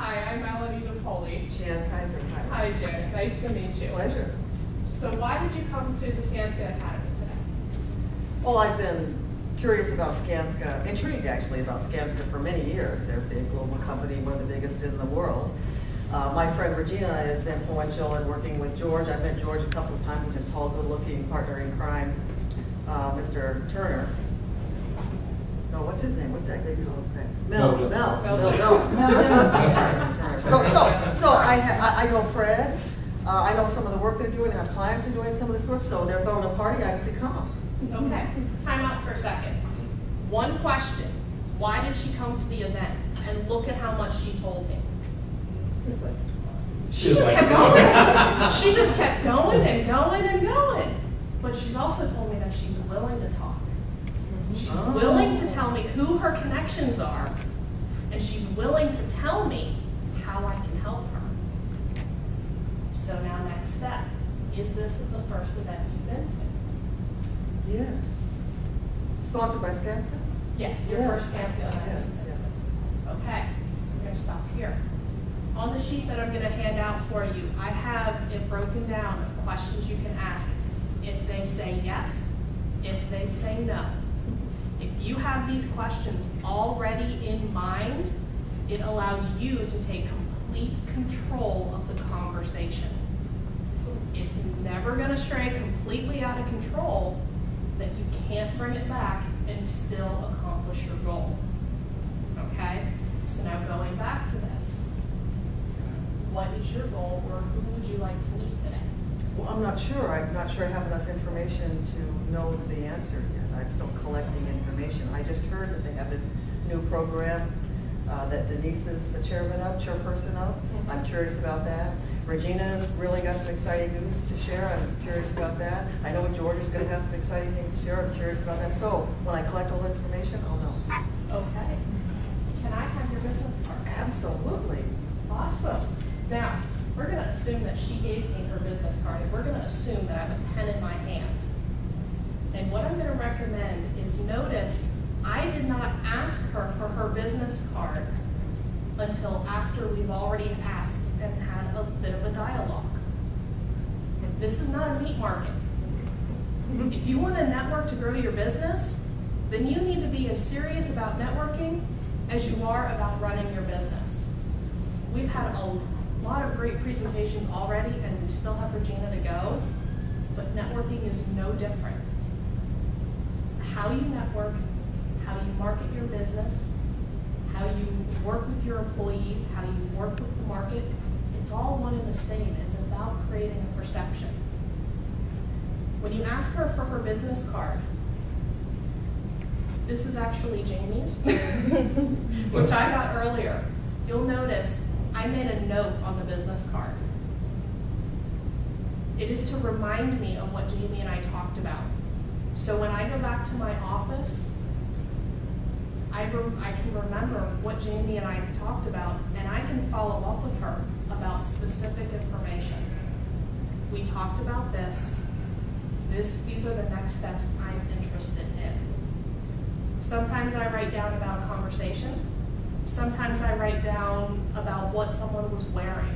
Hi, I'm DePaoli. Jan Kaiser. Hi, Jan. Nice to meet you. Pleasure. So why did you come to the Skanska Academy today? Well, I've been curious about Skanska, intrigued actually about Skanska for many years. They're a big global company, one of the biggest in the world. My friend Regina is influential in working with George. I've met George a couple of times, and his tall, good-looking partner in crime, Mr. Turner. No, what's his name? What's that big tall thing? Mel. So I know Fred. I know some of the work they're doing. I have clients who are doing some of this work, so they're throwing a party. I need to come. Okay. Time out for a second. One question. Why did she come to the event? And look at how much she told me. She just kept going. She just kept going and going and going. But she's also told me that she's willing to talk. She's willing to tell me who her connections are, and she's willing to tell me how I can help her. So now next step, is this the first event you've been to? Yes. Sponsored by Skanska? Yes, your first Skanska event. Yes. Okay, I'm going to stop here. On the sheet that I'm going to hand out for you, I have it broken down of questions you can ask if they say yes, if they say no. If you have these questions already in mind, it allows you to take complete control of the conversation. It's never going to stray completely out of control that you can't bring it back and still accomplish your goal. Okay? So now going back to this, what is your goal, or who would you like to meet today? Well, I'm not sure. I'm not sure I have enough information to know the answer yet. I'm still collecting information. I just heard that they have this new program that Denise is the chairperson of. I'm curious about that. Regina's really got some exciting news to share. I'm curious about that. I know George is going to have some exciting things to share. I'm curious about that. So when I collect all the information, I'll know. Okay. Can I have your business card? Absolutely. Awesome. Now, we're going to assume that she gave me her business card, and we're going to assume that I have a pen in my hand. And what I'm going to recommend is notice I did not ask her for her business card until after we've already asked and had a bit of a dialogue. This is not a meat market. If you want to network to grow your business, then you need to be as serious about networking as you are about running your business. We've had a lot of great presentations already, and we still have Regina to go, but networking is no different. How you network, how you market your business, how you work with your employees, how you work with the market, it's all one and the same. It's about creating a perception. When you ask her for her business card, this is actually Jamie's, which I got earlier. You'll notice I made a note on the business card. It is to remind me of what Jamie and I talked about. So when I go back to my office, I can remember what Jamie and I talked about, and I can follow up with her about specific information. We talked about this. These are the next steps I'm interested in. Sometimes I write down about a conversation. Sometimes I write down about what someone was wearing.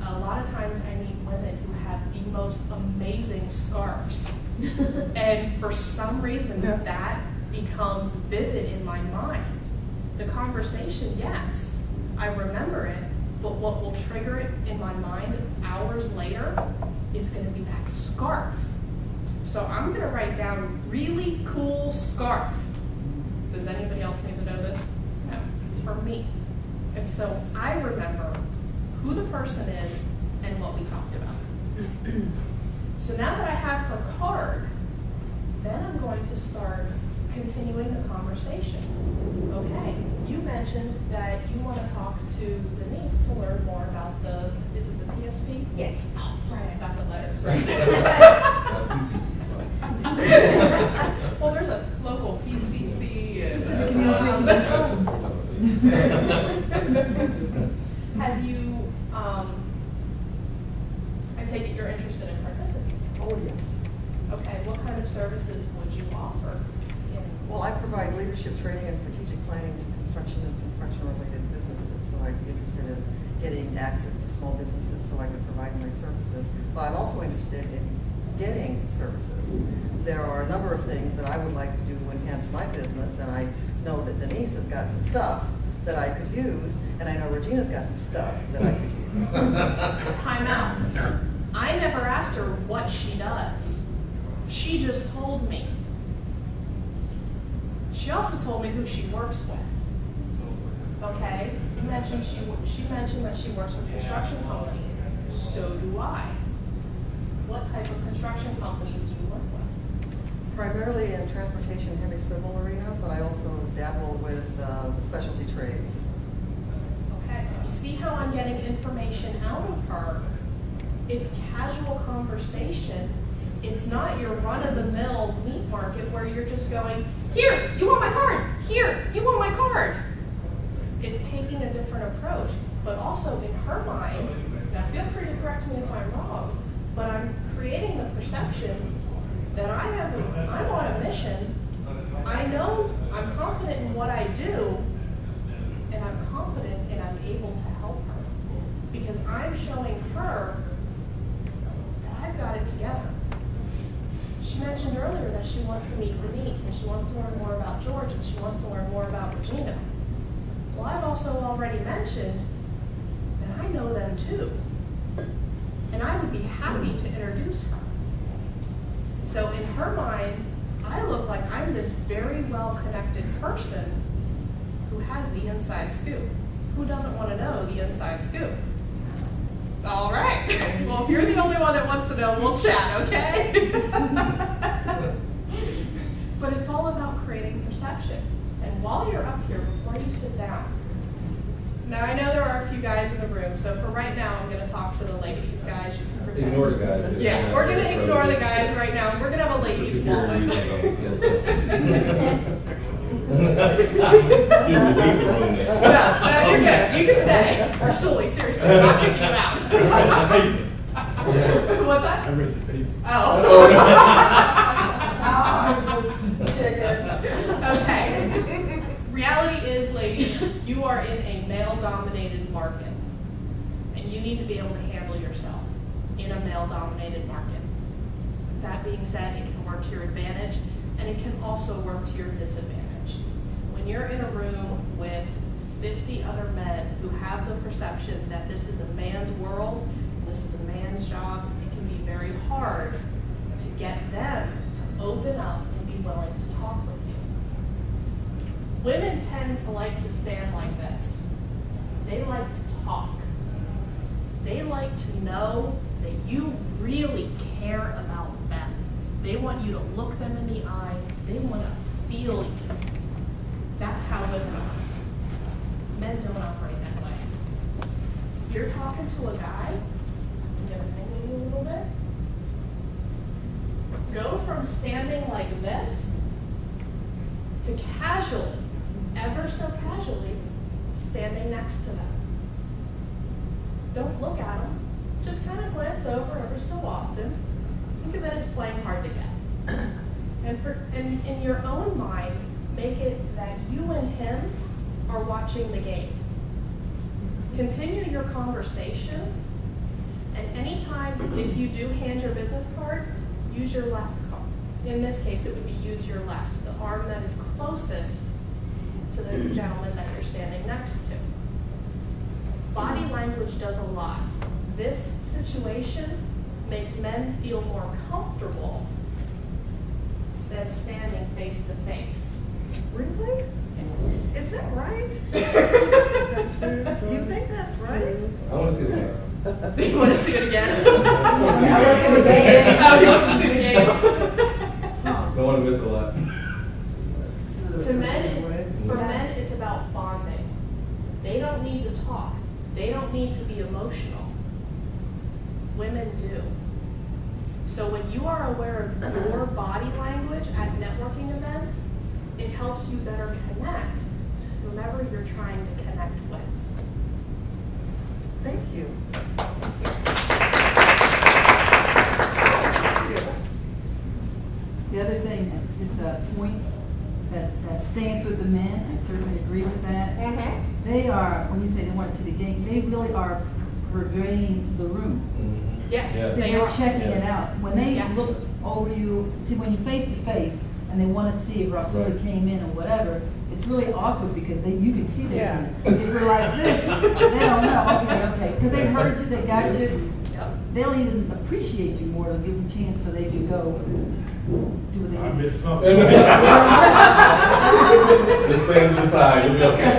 A lot of times I meet women who have the most amazing scarves. And for some reason, that becomes vivid in my mind. The conversation, yes, I remember it, but what will trigger it in my mind hours later is going to be that scarf. So I'm going to write down really cool scarf. Does anybody else need to know this? No, it's for me. And so I remember who the person is and what we talked about. So now that I have her card, then I'm going to start continuing the conversation. Okay, you mentioned that you want to talk to Denise to learn more about is it the PSP? Yes. Oh, right, I got the letters right. Well, there's a local PCC. Have you, I take it you're interested in participating? Oh, yes. Okay, what kind of services would you offer? Well, I provide leadership training and strategic planning to construction and construction-related businesses. businesses, so I'd be interested in getting access to small businesses so I can provide my services. But I'm also interested in getting services. There are a number of things that I would like to do to enhance my business, and I know that Denise has got some stuff that I could use, and I know Regina's got some stuff that I could use. Time out. I never asked her what she does. She just told me. She also told me who she works with. Okay? She mentioned that she works with construction companies. So do I. What type of construction companies do you work with? Primarily in transportation, heavy civil arena, but I also dabble with specialty trades. Okay. You see how I'm getting information out of her? It's casual conversation. It's not your run-of-the-mill meat market where you're just going, here, you want my card? Here, you want my card? It's taking a different approach, but also in her mind, now feel free to correct me if I'm wrong, but I'm creating the perception that I'm on a mission. I know I'm confident in what I do, and I'm confident and I'm able to help her because I'm showing her that I've got it together. She mentioned earlier that she wants to meet Denise and she wants to learn more about George and she wants to learn more about Regina. Well, I've also already mentioned that I know them too. And I would be happy to introduce her. So in her mind, I look like I'm this very well-connected person who has the inside scoop. Who doesn't want to know the inside scoop? All right. Well, if you're the only one that wants to know, we'll chat, okay? But it's all about creating perception. And while you're up here, before you sit down, now I know there are a few guys in the room, so for right now, I'm going to talk to the ladies. Guys, you can pretend. Ignore the guys. Yeah, we're going to ignore the guys right now. We're going to have a ladies' moment. No, you're good. You can stay. Or Sully, seriously, I'm not kicking you out. What's that? I read the paper. Oh. Chicken. Okay. Reality is, ladies, you are in a male-dominated market. And you need to be able to handle yourself in a male-dominated market. That being said, it can work to your advantage, and it can also work to your disadvantage. When you're in a room with 50 other men who have the perception that this is a man's world, this is a man's job, it can be very hard to get them to open up and be willing to talk with you. Women tend to like to stand like this. They like to talk. They like to know that you really care about them. They want you to look them in the eye. They want to feel you. That's how women are. Men don't operate that way. You're talking to a guy, I'm going to hang you a little bit. Go from standing like this to casually, ever so casually, standing next to them. Don't look at them. Just kind of glance over every so often. Think of it as playing hard to get. And in your own mind, make it that you and him are watching the game. Continue your conversation, and anytime if you do hand your business card, use your left card. In this case, it would be use your left, the arm that is closest to the gentleman that you're standing next to. Body language does a lot. This situation makes men feel more comfortable than standing face to face. Really? Yes. Is that right? You think that's right? I want to see the camera. You want to see it again? I want to see Oh, the camera. he wants to see the game. Don't want to miss a lot. For men, it's about bonding. They don't need to talk. They don't need to be emotional. Women do. So when you are aware of your body language at networking events, it helps you better connect to whomever you're trying to connect with. Thank you. The other thing, just a point, that stance with the men. I certainly agree with that. Mm-hmm. They are, when you say they want to see the game, they really are pervading the room. Mhm. Yes, Yeah. they They're are. checking it Yeah. out. When they Yes. look over you, see, when you're face to face, and they want to see if Rasula Right. came in or whatever, it's really awkward because you can see them. Yeah. If you're like this, they don't know, okay, because they heard you, they got you. Yep. They'll even appreciate you more, they'll give them a chance so they can go do what they I do. missed something. Just stand to the side, you'll be okay.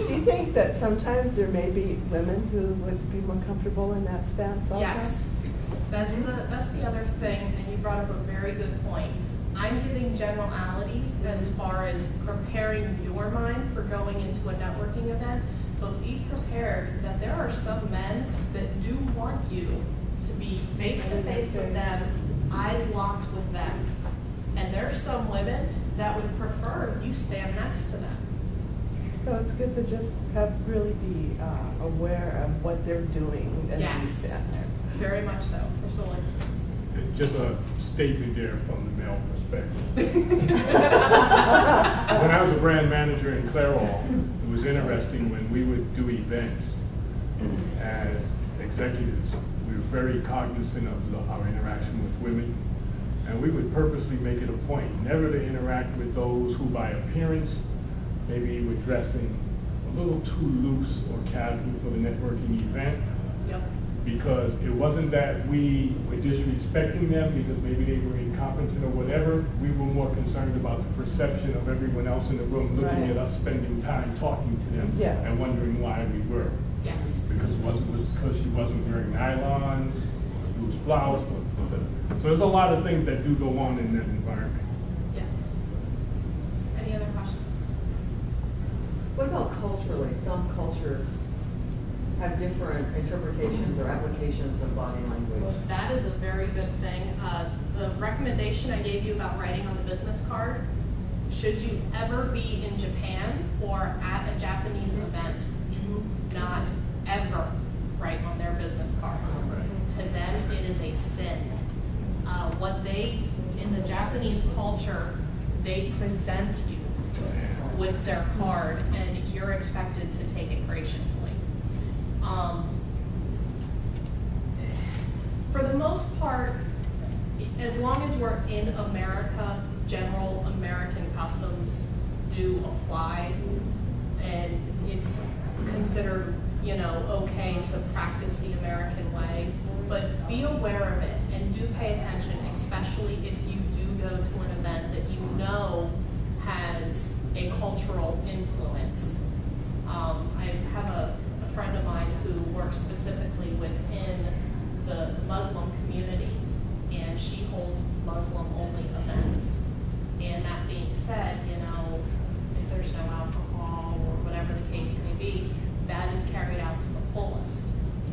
Do you think that sometimes there may be women who would be more comfortable in that stance also? Yes, that's the other thing, and you brought up a very good point. I'm giving generalities as far as preparing your mind for going into a networking event, but be prepared that there are some men that do want you to be face to face with them, eyes locked with them. And there's some women that would prefer you stand next to them. So it's good to just really be aware of what they're doing as you Yes. stand there. Very much so, Priscilla. Just a statement there from the male perspective. When I was a brand manager in Clairol, it was interesting when we would do events as executives, we were very cognizant of our interaction with women, and we would purposely make it a point never to interact with those who by appearance maybe were dressing a little too loose or casual for the networking event. Yep. Because it wasn't that we were disrespecting them because maybe they were incompetent or whatever. We were more concerned about the perception of everyone else in the room looking Right. at us, spending time talking to them, Yeah. and wondering why we were. Yes. Because she wasn't wearing nylons, loose blouse. So there's a lot of things that do go on in that environment. Yes. Any other questions? What about culturally? Some cultures have different interpretations or applications of body language. That is a very good thing. The recommendation I gave you about writing on the business card, should you ever be in Japan or at a Japanese event, do not ever write on their business cards. Right. To them, it is a sin. In the Japanese culture, they present you with their card and you're expected to take it graciously. For the most part, as long as we're in America, general American customs do apply, and it's considered, okay to practice the American way. But be aware of it and do pay attention, especially if you do go to an event that you know has a cultural influence. I have a friend of mine who works specifically within the Muslim community, and she holds Muslim-only events. And that being said, if there's no alcohol or whatever the case may be, that is carried out to the fullest.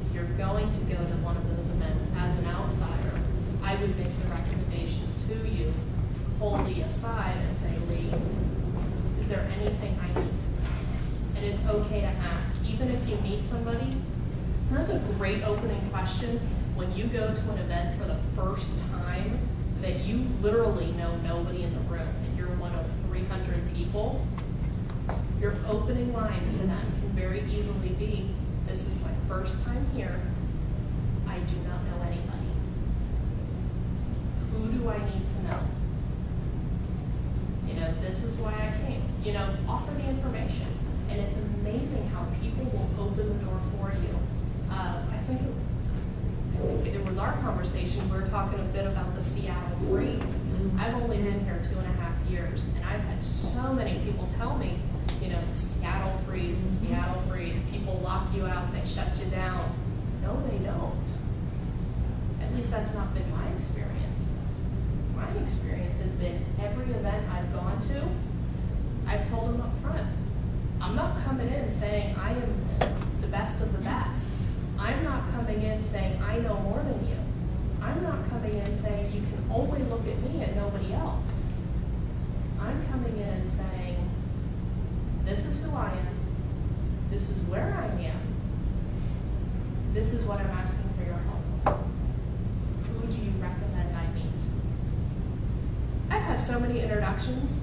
If you're going to go to one of those events as an outsider, I would make the recommendation to you, hold Lee aside and say, Lee, is there anything I need to know? And it's okay to ask. Even if you meet somebody, that's a great opening question when you go to an event for the first time that you literally know nobody in the room and you're one of 300 people. Your opening line to them can very easily be, this is my first time here. I do not know anybody. Who do I need to know? This is why I came. Offer the information. And it's amazing how people will open the door for you. I think it was our conversation, we were talking a bit about the Seattle freeze. I've only been here 2.5 years, and I've had so many people tell me, the Seattle freeze, people lock you out, they shut you down. No, they don't. At least that's not been my experience. My experience has been every event I've gone to, I've told them up front, I'm not coming in saying I am the best of the best. I'm not coming in saying I know more than you. I'm not coming in saying you can only look at me and nobody else. I'm coming in and saying, this is who I am. This is where I am. This is what I'm asking for your help. Who do you recommend I meet? I've had so many introductions